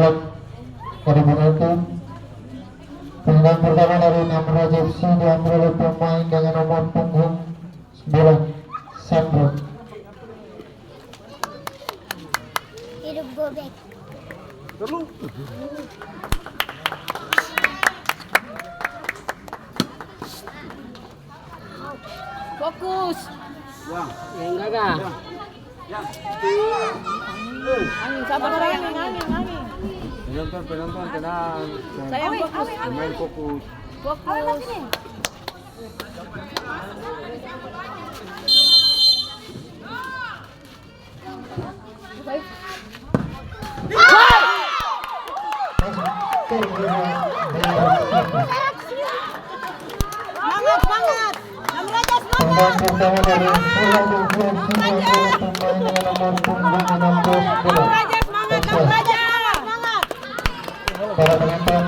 balap dimenangkan. Tendangan pertama dari Namraja FC diambil oleh pemain dengan nomor punggung 9 Sandro. Hidup bebek. Fokus. Yang enggak. Angin, sabar angin. Penonton tenang. Saya fokus. Pemain fokus. Fokus. Semangat. Namraja Tendangan semangat. pertama dari Philadelphia FC diambil oleh pemain dengan nomor punggung 16 Namraja semangat. Namraja semangat. para penonton.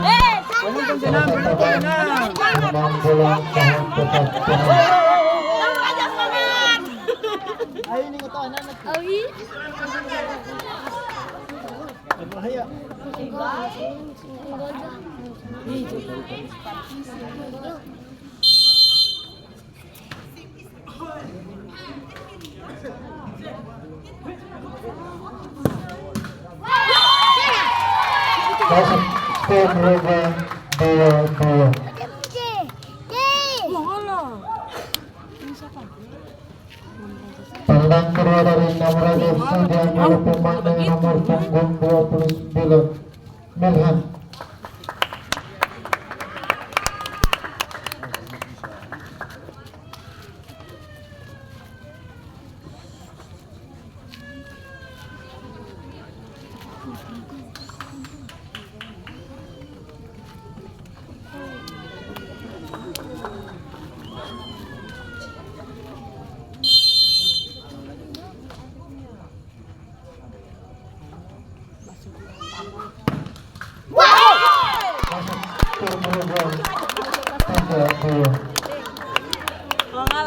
Penonton tenang, penonton tenang. Memang bola sangat tetap tenang. Namraja semangat. Awi. Masuk skor berubah 2-2. Tendangan kedua dari Namraja FC diambil oleh pemain dengan nomor punggung 29 Milhan.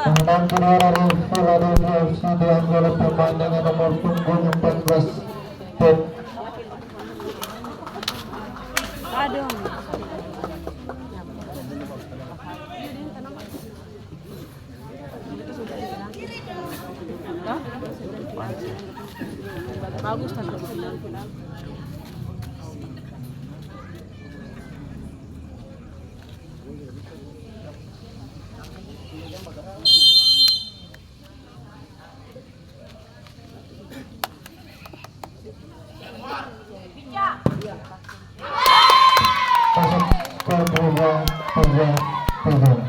Tendangan kedua dari Philadelphia FC diambil oleh pemain dengan nomor punggung 14 Pep. Aduh. Bagus kan final. Masuk skor berubah 3-3.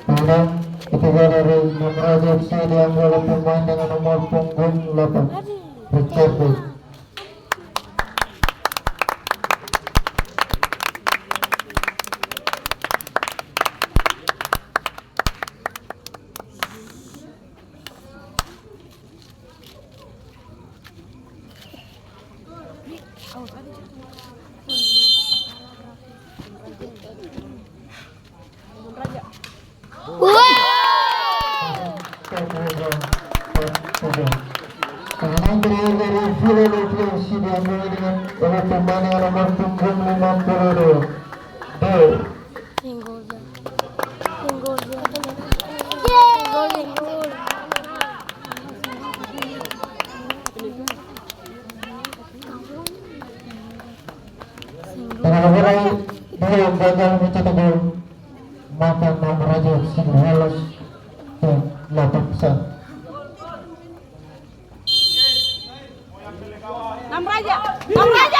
Tendangan ketiga dari Namraja FC diambil oleh pemain dengan nomor punggung 8 Richard. Tendangan terakhir dari Philadelphia FC diambil dengan oleh pemain dengan nomor punggung 52 Deo. Dengan berai dia gagal mencetak gol, maka Namraja FC lolos ke 8 besar. Namraja.